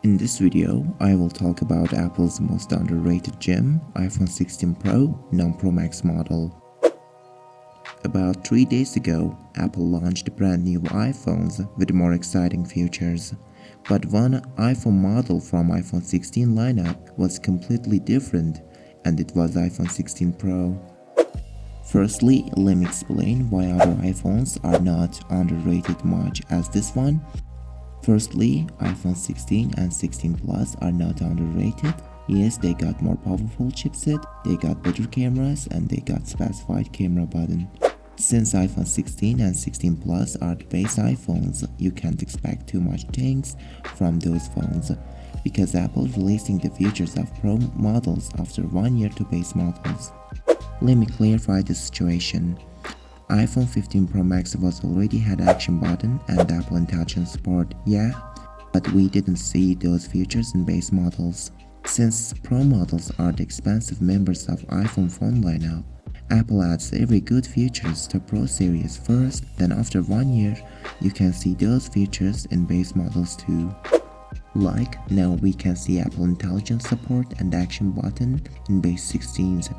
In this video, I will talk about Apple's most underrated gem, iPhone 16 Pro non-Pro Max model. About 3 days ago, Apple launched brand new iPhones with more exciting features. But one iPhone model from iPhone 16 lineup was completely different, and it was iPhone 16 Pro. Firstly, let me explain why other iPhones are not underrated much as this one. Firstly, iPhone 16 and 16 Plus are not underrated. Yes, they got more powerful chipset, they got better cameras, and they got specified camera button. Since iPhone 16 and 16 Plus are the base iPhones, you can't expect too much things from those phones, because Apple releasing the features of Pro models after 1 year to base models. Let me clarify the situation. iPhone 15 Pro Max was already had action button and Apple Intelligence support, yeah, but we didn't see those features in base models. Since Pro models are the expensive members of iPhone phone lineup, Apple adds every good features to Pro series first, then after 1 year, you can see those features in base models too. Like, now we can see Apple Intelligence support and action button in base 16s.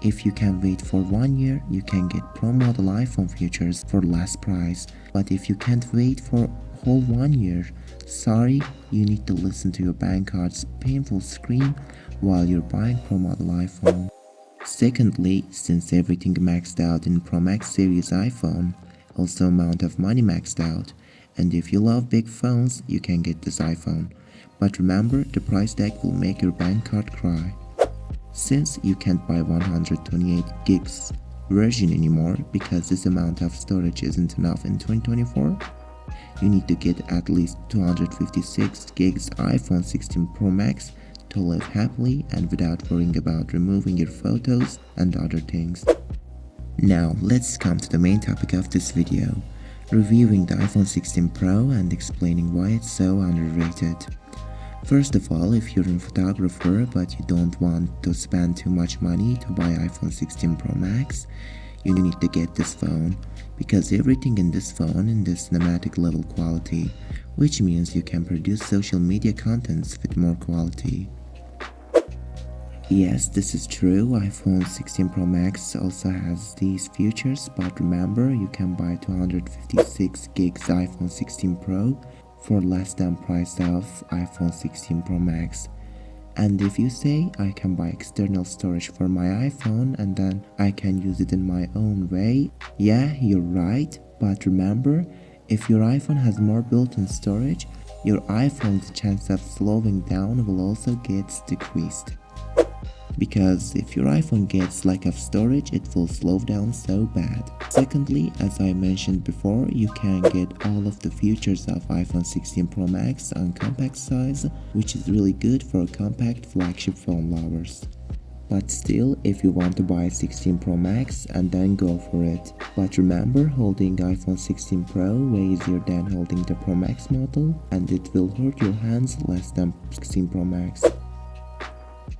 If you can wait for 1 year, you can get Pro model iPhone features for less price. But if you can't wait for whole 1 year, sorry, you need to listen to your bank card's painful scream while you're buying Pro model iPhone. Secondly, since everything maxed out in Pro Max series iPhone, also amount of money maxed out, and if you love big phones, you can get this iPhone. But remember, the price tag will make your bank card cry. Since you can't buy 128 gigs version anymore because this amount of storage isn't enough in 2024, you need to get at least 256 gigs iPhone 16 Pro Max to live happily and without worrying about removing your photos and other things. Now let's come to the main topic of this video, reviewing the iPhone 16 Pro and explaining why it's so underrated. First of all, if you're a photographer but you don't want to spend too much money to buy iPhone 16 Pro Max, you need to get this phone, because everything in this phone is this cinematic level quality, which means you can produce social media contents with more quality. Yes, this is true, iPhone 16 Pro Max also has these features, but remember, you can buy 256 gigs iPhone 16 Pro for less than price of iPhone 16 Pro Max. And if you say, I can buy external storage for my iPhone and then I can use it in my own way, yeah, you're right, but remember, if your iPhone has more built-in storage, your iPhone's chance of slowing down will also get decreased. Because if your iPhone gets lack of storage, it will slow down so bad. Secondly, as I mentioned before, you can get all of the features of iPhone 16 Pro Max on compact size, which is really good for compact flagship phone lovers. But still, if you want to buy 16 Pro Max, and then go for it. But remember, holding iPhone 16 Pro way easier than holding the Pro Max model, and it will hurt your hands less than 16 Pro Max.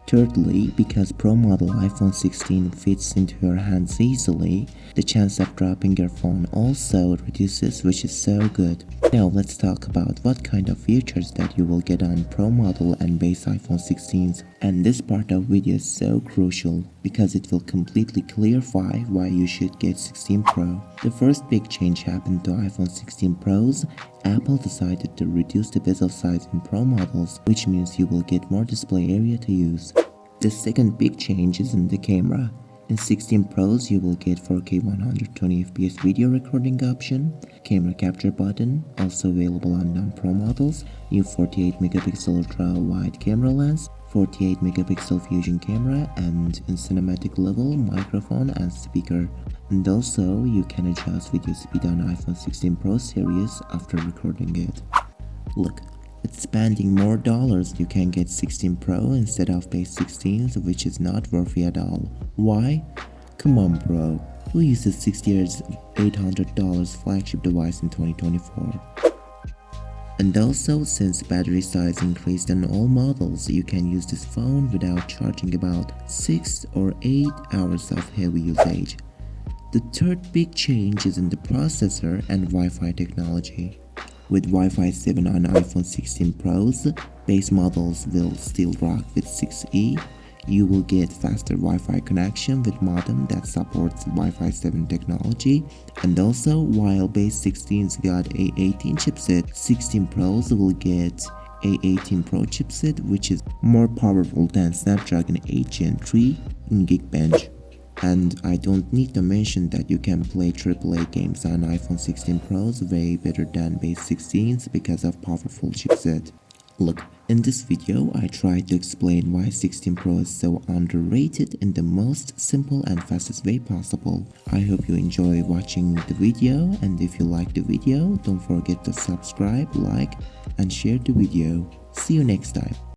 Thirdly, because Pro model iPhone 16 fits into your hands easily, the chance of dropping your phone also reduces, which is so good. Now let's talk about what kind of features that you will get on Pro model and base iPhone 16s. And this part of video is so crucial because it will completely clarify why you should get 16 Pro. The first big change happened to iPhone 16 Pros. Apple decided to reduce the bezel size in Pro models, which means you will get more display area to use. The second big change is in the camera. In 16 Pros, you will get 4K 120fps video recording option, camera capture button, also available on non-Pro models, new 48MP ultra-wide camera lens, 48MP fusion camera, and in cinematic level microphone and speaker. And also, you can adjust video speed on iPhone 16 Pro series after recording it. Look, with spending more dollars, you can get 16 Pro instead of base 16s, which is not worthy at all. Why? Come on bro, who uses 6 years $800 flagship device in 2024? And also, since battery size increased on all models, you can use this phone without charging about 6 or 8 hours of heavy usage. The third big change is in the processor and Wi-Fi technology. With Wi-Fi 7 on iPhone 16 Pros, Base models will still rock with 6E. You will get faster Wi-Fi connection with modem that supports Wi-Fi 7 technology, and also while base 16's got A18 chipset, 16 Pros will get A18 Pro chipset, which is more powerful than Snapdragon 8 Gen 3 in Geekbench. And I don't need to mention that you can play AAA games on iPhone 16 Pros way better than base 16s because of powerful chipset. Look, in this video I tried to explain why 16 Pro is so underrated in the most simple and fastest way possible. I hope you enjoy watching the video, and if you like the video, don't forget to subscribe, like and share the video. See you next time.